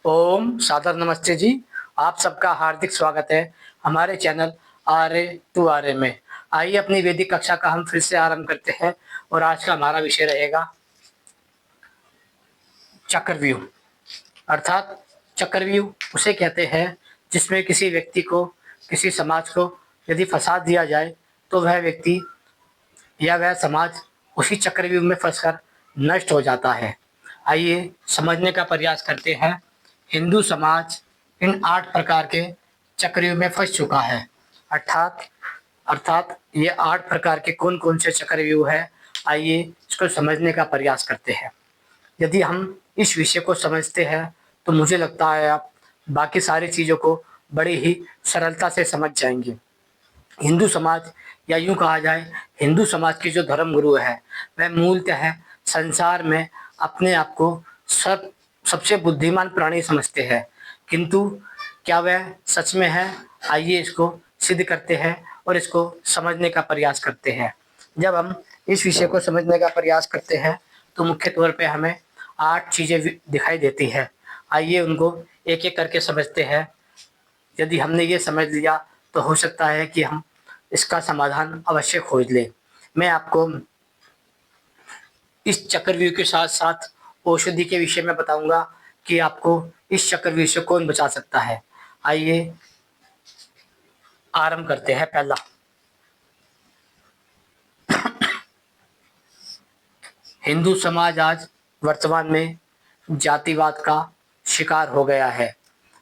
ओम सादर नमस्ते जी। आप सबका हार्दिक स्वागत है हमारे चैनल आर्य टू आर्य में। आइए अपनी वैदिक कक्षा का हम फिर से आरंभ करते हैं और आज का हमारा विषय रहेगा चक्रव्यूह। अर्थात चक्रव्यूह उसे कहते हैं जिसमें किसी व्यक्ति को, किसी समाज को यदि फंसा दिया जाए तो वह व्यक्ति या वह समाज उसी चक्रव्यूह में फंसकर नष्ट हो जाता है। आइए समझने का प्रयास करते हैं। हिंदू समाज इन 8 प्रकार के चक्रव्यूह में फंस चुका है। अर्थात अर्थात ये 8 प्रकार के कौन-कौन से चक्रव्यूह हैं, आइए इसको समझने का प्रयास करते हैं। यदि हम इस विषय को समझते हैं तो मुझे लगता है आप बाकी सारी चीज़ों को बड़ी ही सरलता से समझ जाएँगे। हिंदू समाज या यूँ कहा जाए हिंदू समाज के जो धर्मगुरु हैं, वह मूलतः संसार में अपने आप को सबसे बुद्धिमान प्राणी समझते हैं। किंतु क्या वह सच में है? आइए इसको सिद्ध करते हैं और इसको समझने का प्रयास करते हैं। जब हम इस विषय को समझने का प्रयास करते हैं तो मुख्य तौर पे हमें 8 चीज़ें दिखाई देती हैं। आइए उनको एक-एक करके समझते हैं। यदि हमने ये समझ लिया तो हो सकता है कि हम इसका समाधान अवश्य खोज लें। मैं आपको इस चक्रव्यूह के साथ-साथ औषधि के विषय में बताऊँगा कि आपको इस चक्रव्यूह से कौन बचा सकता है। आइए आरंभ करते हैं। पहला, हिंदू समाज आज वर्तमान में जातिवाद का शिकार हो गया है।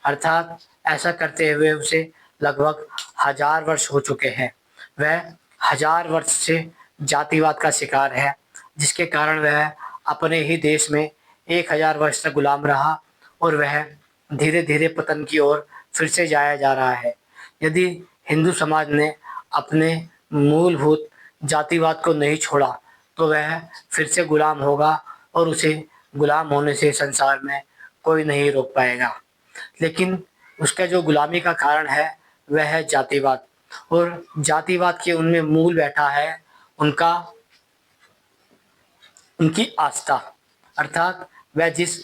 अर्थात ऐसा करते हुए उसे लगभग 1000 वर्ष हो चुके हैं। वह 1000 वर्ष से जातिवाद का शिकार है, जिसके कारण वह अपने ही देश में 1000 वर्ष तक गुलाम रहा और वह धीरे-धीरे पतन की ओर फिर से जाया जा रहा है। यदि हिंदू समाज ने अपने मूलभूत जातिवाद को नहीं छोड़ा तो वह फिर से गुलाम होगा और उसे गुलाम होने से संसार में कोई नहीं रोक पाएगा। लेकिन उसका जो गुलामी का कारण है वह है जातिवाद, और जातिवाद के उनमें मूल बैठा है उनका उनकी आस्था। अर्थात वह जिस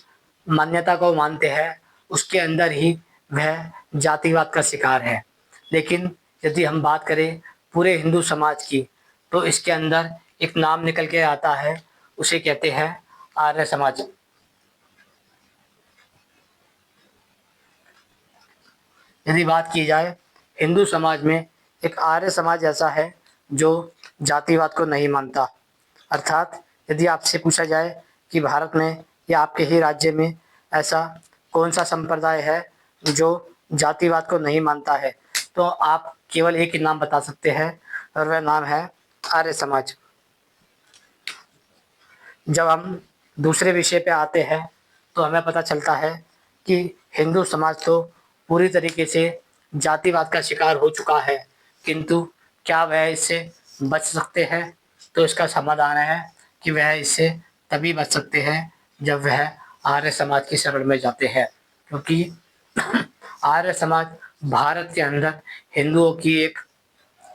मान्यता को मानते हैं उसके अंदर ही वह जातिवाद का शिकार है। लेकिन यदि हम बात करें पूरे हिंदू समाज की तो इसके अंदर एक नाम निकल के आता है, उसे कहते हैं आर्य समाज। यदि बात की जाए हिंदू समाज में एक आर्य समाज ऐसा है जो जातिवाद को नहीं मानता। अर्थात यदि आपसे पूछा जाए कि भारत में या आपके ही राज्य में ऐसा कौन-सा संप्रदाय है जो जातिवाद को नहीं मानता है, तो आप केवल एक ही नाम बता सकते हैं और वह नाम है आर्य समाज। जब हम दूसरे विषय पे आते हैं तो हमें पता चलता है कि हिंदू समाज तो पूरी तरीके से जातिवाद का शिकार हो चुका है, किंतु क्या वह इससे बच सकते हैं? तो इसका समाधान है कि वह इससे तभी बच सकते हैं जब वह आर्य समाज की शरण में जाते हैं, क्योंकि आर्य समाज भारत के अंदर हिंदुओं की एक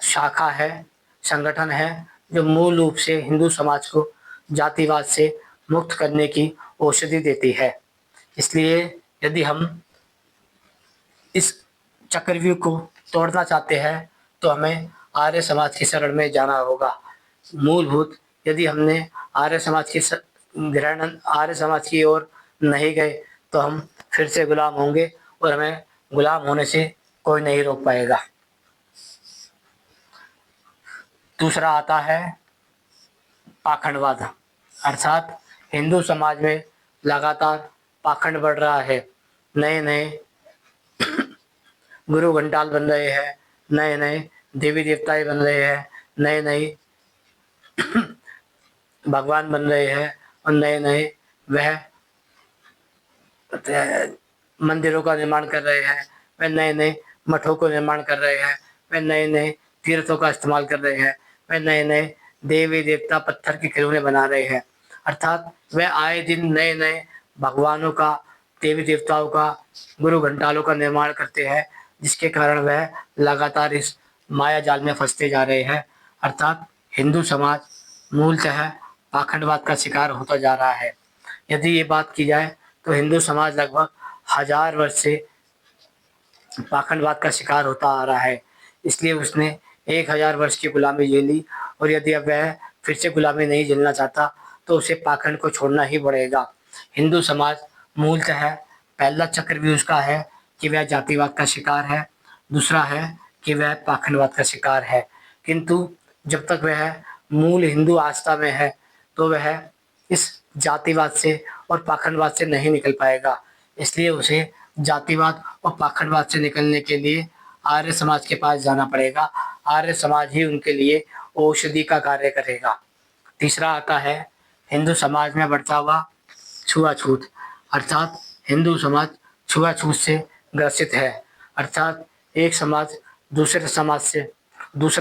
शाखा है, संगठन है, जो मूल रूप से हिंदू समाज को जातिवाद से मुक्त करने की औषधि देती है। इसलिए यदि हम इस चक्रव्यूह को तोड़ना चाहते हैं तो हमें आर्य समाज की शरण में जाना होगा। मूलभूत यदि हमने आर्य समाज की ओर नहीं गए तो हम फिर से गुलाम होंगे और हमें गुलाम होने से कोई नहीं रोक पाएगा। दूसरा आता है पाखंडवाद। अर्थात हिंदू समाज में लगातार पाखंड बढ़ रहा है। नए-नए गुरु घंटाल बन रहे हैं, नए-नए देवी देवताएँ बन रहे हैं, नए-नए भगवान बन रहे हैं और नए-नए वह मंदिरों का निर्माण कर रहे हैं, वह नए-नए मठों को निर्माण कर रहे हैं, वह नए-नए तीर्थों का इस्तेमाल कर रहे हैं, वह नए-नए देवी-देवता पत्थर के खिलौने बना रहे हैं। अर्थात वह आए दिन नए-नए भगवानों का, देवी-देवताओं का, गुरु घंटालों का निर्माण करते हैं, जिसके कारण वह लगातार इस माया जाल में फँसते जा रहे हैं। अर्थात हिंदू समाज मूलतः पाखंडवाद का शिकार होता जा रहा है। यदि ये बात की जाए तो हिंदू समाज लगभग हजार वर्ष से पाखंडवाद का शिकार होता आ रहा है। इसलिए उसने 1000 वर्ष की गुलामी झेली, और यदि अब वह फिर से गुलामी नहीं झेलना चाहता तो उसे पाखंड को छोड़ना ही पड़ेगा। हिंदू समाज मूलतः पहला चक्रव्यूह उसका है कि वह जातिवाद का शिकार है, दूसरा है कि वह पाखंडवाद का शिकार है। किंतु जब तक वह मूल हिंदू आस्था में है तो वह इस जातिवाद से और पाखंडवाद से नहीं निकल पाएगा। इसलिए उसे जातिवाद और पाखंडवाद से निकलने के लिए आर्य समाज के पास जाना पड़ेगा। आर्य समाज ही उनके लिए औषधि का कार्य करेगा। तीसरा आता है हिंदू समाज में बढ़ता हुआ छुआछूत, अर्थात हिंदू समाज छुआछूत से ग्रसित है। अर्थात एक समाज दूसरा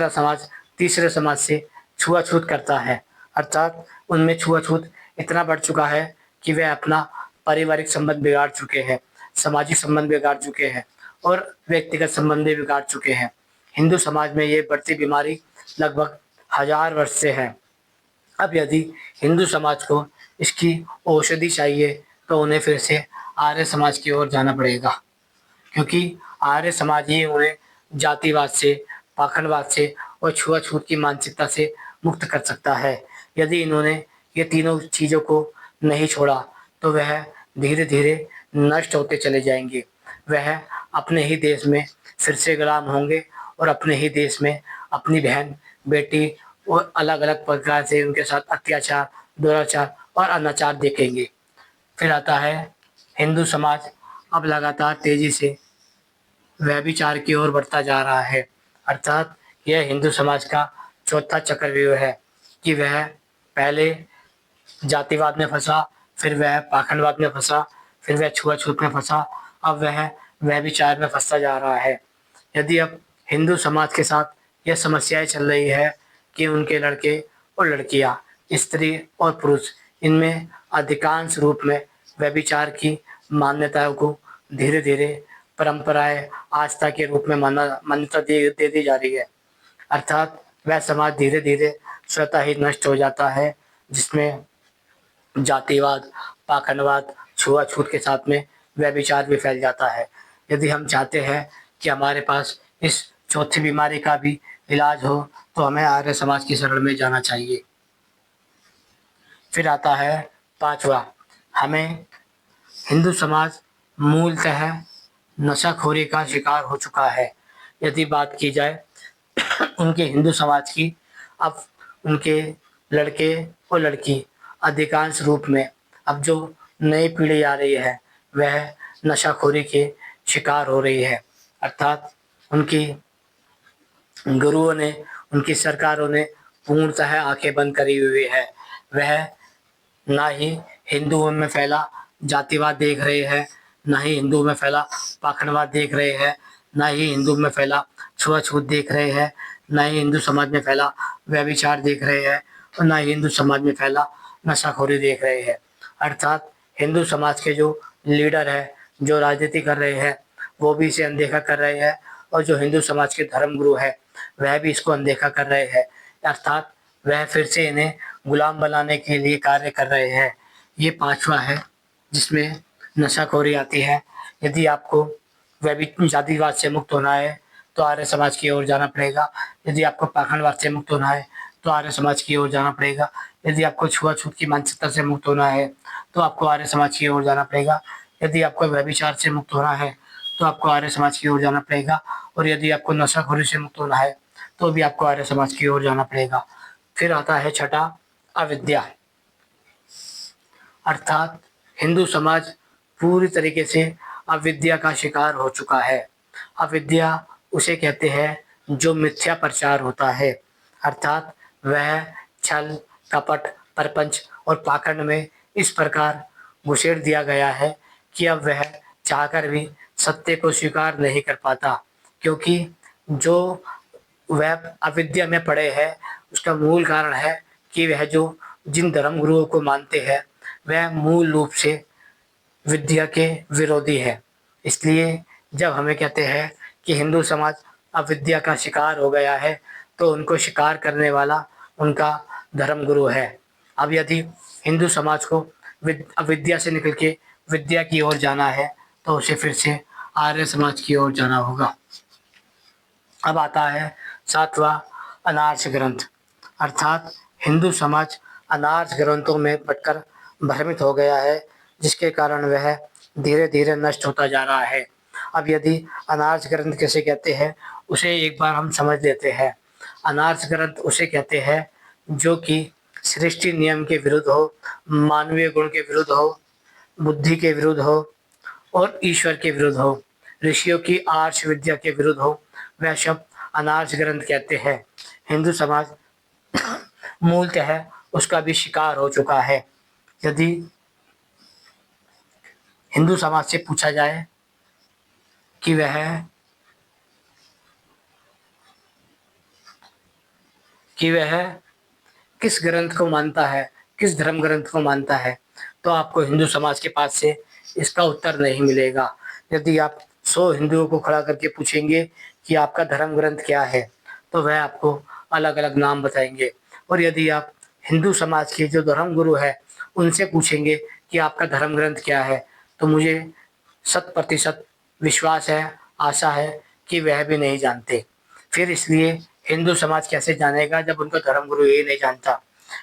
समाज तीसरे समाज से छुआछूत करता है। अर्थात उनमें छुआछूत इतना बढ़ चुका है कि वे अपना पारिवारिक संबंध बिगाड़ चुके हैं, सामाजिक संबंध बिगाड़ चुके हैं और व्यक्तिगत संबंध भी बिगाड़ चुके हैं। हिंदू समाज में ये बढ़ती बीमारी लगभग 1000 वर्ष से है। अब यदि हिंदू समाज को इसकी औषधि चाहिए तो उन्हें फिर से आर्य समाज की ओर जाना पड़ेगा, क्योंकि आर्य समाज ही उन्हें जातिवाद से, पाखंडवाद से और छुआछूत की मानसिकता से मुक्त कर सकता है। यदि इन्होंने ये तीनों चीज़ों को नहीं छोड़ा तो वह धीरे धीरे नष्ट होते चले जाएंगे। वह अपने ही देश में फिर से गुलाम होंगे और अपने ही देश में अपनी बहन, बेटी और अलग अलग प्रकार से उनके साथ अत्याचार, दुराचार और अनाचार देखेंगे। फिर आता है हिंदू समाज अब लगातार तेजी से व्यभिचार की ओर बढ़ता जा रहा है। अर्थात यह हिंदू समाज का चौथा चक्रव्यूह है कि वह पहले जातिवाद में फंसा, फिर वह पाखंडवाद में फंसा, फिर वह छुआछूत में फंसा, अब वह व्यभिचार में फंसता जा रहा है। यदि अब हिंदू समाज के साथ यह समस्याएं चल रही है कि उनके लड़के और लड़कियां, स्त्री और पुरुष, इनमें अधिकांश रूप में व्यभिचार की मान्यताओं को धीरे धीरे परंपराएं, आस्था के रूप में मान्यता दे दी जा रही है। अर्थात वह समाज धीरे धीरे स्वतः ही नष्ट हो जाता है, जिसमें जातिवाद, पाखंडवाद, छुआछूत के साथ में व्यभिचार भी फैल जाता है। यदि हम चाहते हैं कि हमारे पास इस चौथी बीमारी का भी इलाज हो तो हमें आर्य समाज की शरण में जाना चाहिए। फिर आता है पांचवा, हमें हिंदू समाज मूलतः नशाखोरी का शिकार हो चुका है। यदि बात की जाए उनके हिंदू समाज की, अब उनके लड़के और लड़की अधिकांश रूप में, अब जो नई पीढ़ी आ रही है वह नशाखोरी के शिकार हो रही है। अर्थात उनकी गुरुओं ने, उनकी सरकारों ने पूर्णतः आंखें बंद करी हुई है। वह ना ही हिंदुओं में फैला जातिवाद देख रहे हैं, ना ही हिंदुओं में फैला पाखंडवाद देख रहे हैं, ना ही हिंदू में फैला छुआछूत देख रहे हैं, ना ही हिंदू समाज में फैला व्यभिचार देख रहे हैं और ना ही हिंदू समाज में फैला नशाखोरी देख रहे हैं। अर्थात हिंदू समाज के जो लीडर है, जो राजनीति कर रहे हैं, वो भी इसे अनदेखा कर रहे हैं और जो हिंदू समाज के धर्मगुरु है वह भी इसको अनदेखा कर रहे हैं। अर्थात वह फिर से इन्हें गुलाम बनाने के लिए कार्य कर रहे हैं। ये पांचवा है जिसमें नशाखोरी आती है। यदि आपको जातिवाद से मुक्त होना है तो आर्य समाज की ओर जाना पड़ेगा। यदि आपको पाखंडवाद से मुक्त होना है तो आर्य समाज की ओर जाना पड़ेगा। यदि आपको छुआछूत की मानसिकता से मुक्त होना है तो आपको आर्य समाज की ओर जाना पड़ेगा। यदि आपको व्यभिचार से मुक्त होना है तो आपको आर्य समाज की ओर जाना पड़ेगा। और यदि आपको नशाखोरी से मुक्त होना है तो भी आपको आर्य समाज की ओर जाना पड़ेगा। फिर आता है छठा, अविद्या। अर्थात हिंदू समाज पूरी तरीके से अविद्या का शिकार हो चुका है। अविद्या उसे कहते हैं जो मिथ्या प्रचार होता है। अर्थात वह छल, कपट, प्रपंच और पाखंड में इस प्रकार घुसेड़ दिया गया है कि अब वह चाहकर भी सत्य को स्वीकार नहीं कर पाता, क्योंकि जो वह अविद्या में पड़े है उसका मूल कारण है कि वह जो जिन धर्म गुरुओं को मानते हैं वह मूल रूप से विद्या के विरोधी है। इसलिए जब हमें कहते हैं कि हिंदू समाज अविद्या का शिकार हो गया है तो उनको शिकार करने वाला उनका धर्मगुरु है। अब यदि हिंदू समाज को अविद्या से निकल के विद्या की ओर जाना है तो उसे फिर से आर्य समाज की ओर जाना होगा। अब आता है 7वां अनार्य ग्रंथ, अर्थात हिंदू समाज अनार्य ग्रंथों में पढ़कर भ्रमित हो गया है, जिसके कारण वह धीरे धीरे नष्ट होता जा रहा है। अब यदि अनार्य ग्रंथ कैसे कहते हैं उसे एक बार हम समझ लेते हैं। अनार्य ग्रंथ उसे कहते हैं जो कि सृष्टि नियम के विरुद्ध हो, मानवीय गुण के विरुद्ध हो, बुद्धि के विरुद्ध हो और ईश्वर के विरुद्ध हो, ऋषियों की आर्ष विद्या के विरुद्ध हो, वह शब्द अनार्य ग्रंथ कहते हैं। हिंदू समाज मूलतः उसका भी शिकार हो चुका है। यदि हिंदू समाज से पूछा जाए कि वह किस ग्रंथ को मानता है, किस धर्म ग्रंथ को मानता है, तो आपको हिंदू समाज के पास से इसका उत्तर नहीं मिलेगा। यदि आप 100 हिंदुओं को खड़ा करके पूछेंगे कि आपका धर्म ग्रंथ क्या है, तो वह आपको अलग अलग नाम बताएंगे। और यदि आप हिंदू समाज के जो धर्म गुरु है उनसे पूछेंगे कि आपका धर्म ग्रंथ क्या है, तो मुझे 100% विश्वास है, आशा है कि वह भी नहीं जानते। फिर इसलिए हिंदू समाज कैसे जानेगा जब उनका धर्मगुरु ये नहीं जानता।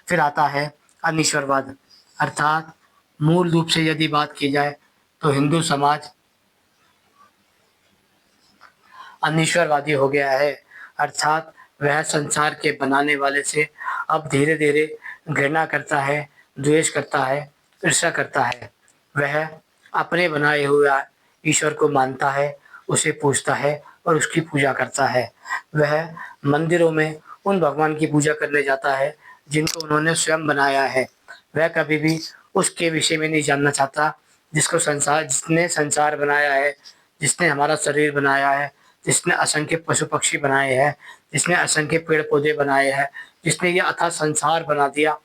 फिर आता है अनिश्वरवाद, अर्थात मूल रूप से यदि बात की जाए तो हिंदू समाज अनिश्वरवादी हो गया है, अर्थात वह संसार के बनाने वाले से अब धीरे धीरे घृणा करता है, द्वेष करता है, ईर्ष्या करता है। वह अपने बनाए हुए ईश्वर को मानता है, उसे पूजता है और उसकी पूजा करता है। वह मंदिरों में उन भगवान की पूजा करने जाता है जिनको उन्होंने स्वयं बनाया है। वह कभी भी उसके विषय में नहीं जानना चाहता जिसने संसार बनाया है, जिसने हमारा शरीर बनाया है, जिसने असंख्य पशु पक्षी बनाए हैं, जिसने असंख्य पेड़ पौधे बनाए हैं, जिसने ये अथाह संसार बना दिया।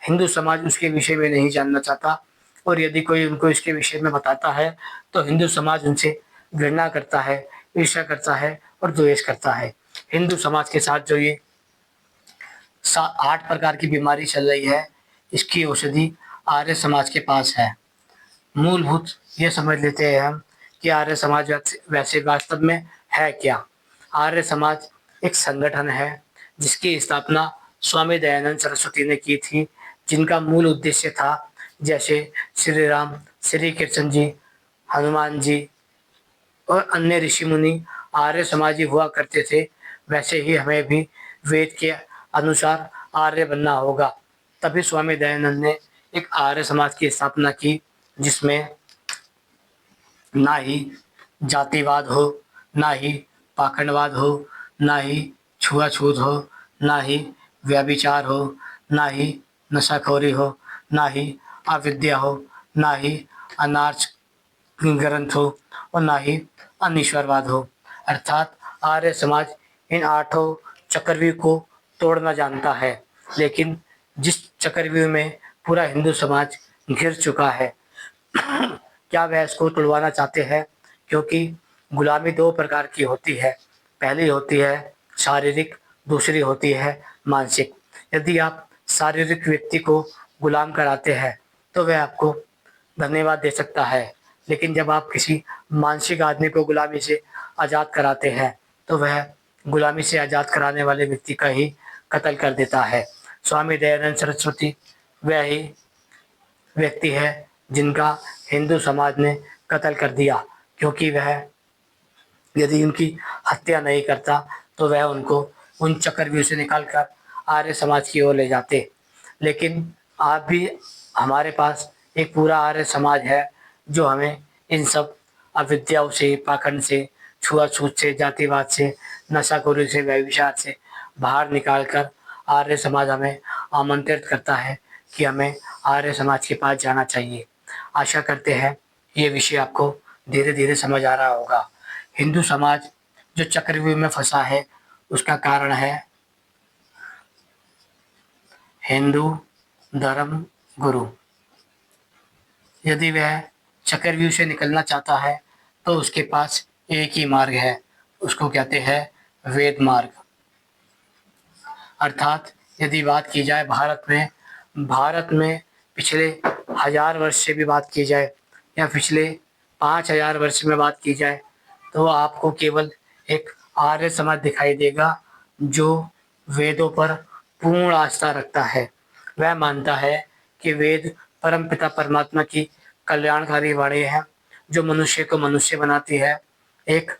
हिंदू समाज उसके विषय में नहीं जानना चाहता, और यदि कोई उनको इसके विषय में बताता है तो हिंदू समाज उनसे घृणा करता है, ईर्ष्या करता है और द्वेष करता है। हिंदू समाज के साथ जो ये 8 प्रकार की बीमारी चल रही है, इसकी औषधि आर्य समाज के पास है। मूलभूत ये समझ लेते हैं हम कि आर्य समाज वैसे वास्तव में है क्या। आर्य समाज एक संगठन है जिसकी स्थापना स्वामी दयानंद सरस्वती ने की थी, जिनका मूल उद्देश्य था जैसे श्री राम, श्री कृष्ण जी, हनुमान जी और अन्य ऋषि मुनि आर्य समाजी हुआ करते थे, वैसे ही हमें भी वेद के अनुसार आर्य बनना होगा। तभी स्वामी दयानंद ने एक आर्य समाज की स्थापना की, जिसमें ना ही जातिवाद हो, ना ही पाखंडवाद हो, ना ही छुआछूत हो, ना ही व्यभिचार हो, ना ही नशाखोरी हो, ना ही अविद्या हो, ना ही अनार्य ग्रंथ हो और ना ही अनिश्वरवाद हो। अर्थात आर्य समाज इन 8 चक्रव्यूह को तोड़ना जानता है, लेकिन जिस चक्रव्यूह में पूरा हिंदू समाज घिर चुका है, क्या वह इसको तुड़वाना चाहते हैं? क्योंकि गुलामी 2 प्रकार की होती है। पहली होती है शारीरिक, दूसरी होती है मानसिक। यदि आप शारीरिक व्यक्ति को गुलाम कराते हैं तो वह आपको धन्यवाद दे सकता है, लेकिन जब आप किसी मानसिक आदमी को गुलामी से आज़ाद कराते हैं तो वह गुलामी से आज़ाद कराने वाले व्यक्ति का ही कत्ल कर देता है। स्वामी दयानंद सरस्वती वह ही व्यक्ति है जिनका हिंदू समाज ने कत्ल कर दिया, क्योंकि वह यदि उनकी हत्या नहीं करता तो वह उनको उन चक्रव्यूह से निकाल कर आर्य समाज की ओर ले जाते। लेकिन आज भी हमारे पास एक पूरा आर्य समाज है जो हमें इन सब अविद्याओं से, पाखंड से, छुआछूत से, जातिवाद से, नशाखोरी से, व्यभिचार से बाहर निकाल कर आर्य समाज हमें आमंत्रित करता है कि हमें आर्य समाज के पास जाना चाहिए। आशा करते हैं ये विषय आपको धीरे धीरे समझ आ रहा होगा। हिंदू समाज जो चक्रव्यूह में फंसा है उसका कारण है हिंदू धर्म गुरु। यदि वह चक्रव्यूह से निकलना चाहता है तो उसके पास एक ही मार्ग है, उसको कहते हैं वेद मार्ग। अर्थात यदि बात की जाए भारत में पिछले 1000 वर्ष से भी बात की जाए या पिछले 5000 वर्ष में बात की जाए तो आपको केवल एक आर्य समाज दिखाई देगा जो वेदों पर पूर्ण आस्था रखता है। वह मानता है कि वेद परमपिता परमात्मा की कल्याणकारी वाणी है जो मनुष्य को मनुष्य बनाती है, एक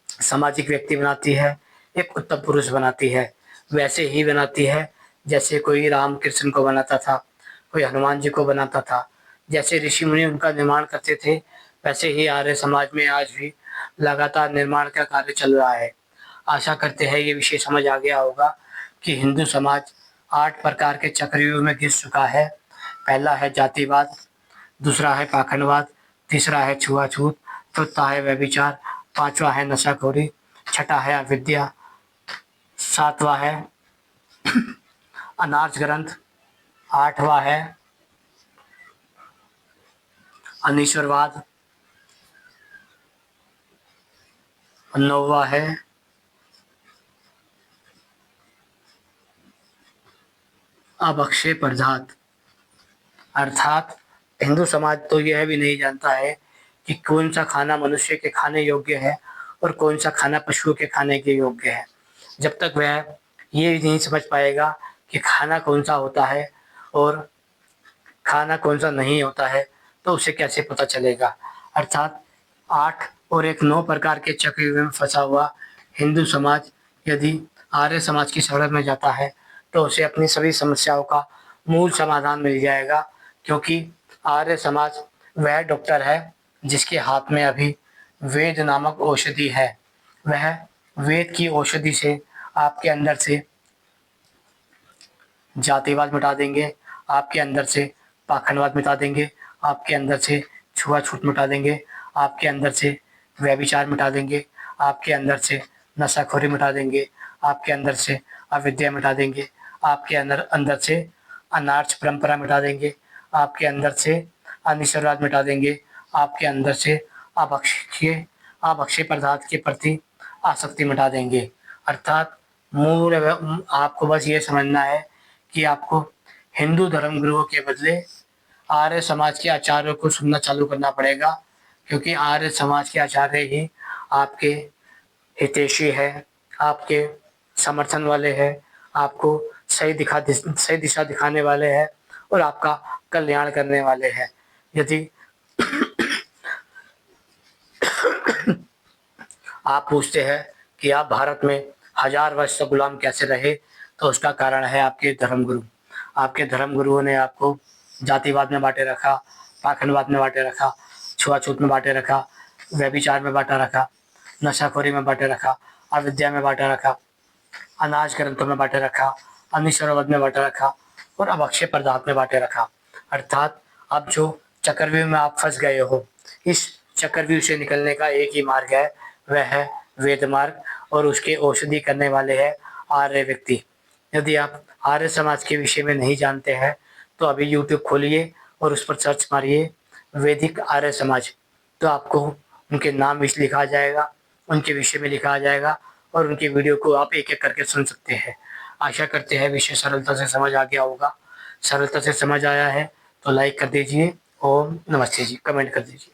सामाजिक व्यक्ति बनाती है, एक उत्तम पुरुष बनाती है। वैसे ही बनाती है जैसे कोई राम कृष्ण को बनाता था, कोई हनुमान जी को बनाता था। जैसे ऋषि मुनि उनका निर्माण करते थे, वैसे ही आर्य समाज में आज भी लगातार निर्माण का कार्य चल रहा है। आशा करते हैं ये विषय समझ आ गया होगा कि हिंदू समाज 8 प्रकार के चक्रव्यूह में घिस चुका है। पहला है जातिवाद, दूसरा है पाखंडवाद, तीसरा है छुआछूत, चौथा है व्यभिचार, पांचवा है नशाखोरी, छठा है अविद्या, सातवां है अनार्य ग्रंथ, आठवां है अनीश्वरवाद, नौवां है अभक्ष्य पदार्थ। अर्थात हिंदू समाज तो यह भी नहीं जानता है कि कौन सा खाना मनुष्य के खाने योग्य है और कौन सा खाना पशुओं के खाने के योग्य है। जब तक वह ये नहीं समझ पाएगा कि खाना कौन सा होता है और खाना कौन सा नहीं होता है, तो उसे कैसे पता चलेगा। अर्थात 8 और एक 9 प्रकार के चक्रव्यूह में फंसा हुआ हिंदू समाज यदि आर्य समाज की शरण में जाता है तो उसे अपनी सभी समस्याओं का मूल समाधान मिल जाएगा, क्योंकि आर्य समाज वह डॉक्टर है जिसके हाथ में अभी वेद नामक औषधि है। वह वेद की औषधि से आपके अंदर से जातिवाद मिटा देंगे, आपके अंदर से पाखंडवाद मिटा देंगे, आपके अंदर से छुआछूत मिटा देंगे, आपके अंदर से व्यभिचार मिटा देंगे, आपके अंदर से नशाखोरी मिटा देंगे, आपके अंदर से अविद्या मिटा देंगे, आपके अंदर अंदर से अनार्य परंपरा मिटा देंगे, आपके अंदर से अनिश्वरवाद मिटा देंगे, आपके अंदर से अभक्ष्य पदार्थ के प्रति आसक्ति मिटा देंगे। अर्थात मूल आपको बस ये समझना है कि आपको हिंदू धर्म गुरुओं के बदले आर्य समाज के आचार्यों को सुनना चालू करना पड़ेगा, क्योंकि आर्य समाज के आचार्य ही आपके हितैषी है, आपके समर्थन वाले हैं, आपको सही दिशा दिखाने वाले हैं और आपका कल्याण करने वाले हैं। यदि आप पूछते हैं कि आप भारत में 1000 वर्ष से गुलाम कैसे रहे, तो उसका कारण है आपके धर्मगुरु। आपके धर्मगुरुओं ने आपको जातिवाद में बांटे रखा, पाखंडवाद में बांटे रखा, छुआछूत में बांटे रखा, व्यभिचार में बांटा रखा, नशाखोरी में बांटे रखा, अविद्या में बांटा रखा, अनाज ग्रंथों में बांटे रखा, अनिश्वरवाद में बांटे रखा और अभक्ष्य पदार्थ में बांटे रखा। अर्थात अब जो चक्रव्यूह में आप फंस गए हो, इस चक्रव्यूह से निकलने का एक ही मार्ग है, वह है वेद मार्ग, और उसके औषधि करने वाले हैं आर्य व्यक्ति। यदि आप आर्य समाज के विषय में नहीं जानते हैं तो अभी यूट्यूब खोलिए और उस पर सर्च मारिए वैदिक आर्य समाज, तो आपको उनके नाम भी लिखा आ जाएगा, उनके विषय में लिखा आ जाएगा और उनकी वीडियो को आप एक एक करके सुन सकते हैं। आशा करते हैं विषय सरलता से समझ आ गया होगा। सरलता से समझ आया है तो लाइक कर दीजिए। ओम नमस्ते जी, कमेंट कर दीजिए।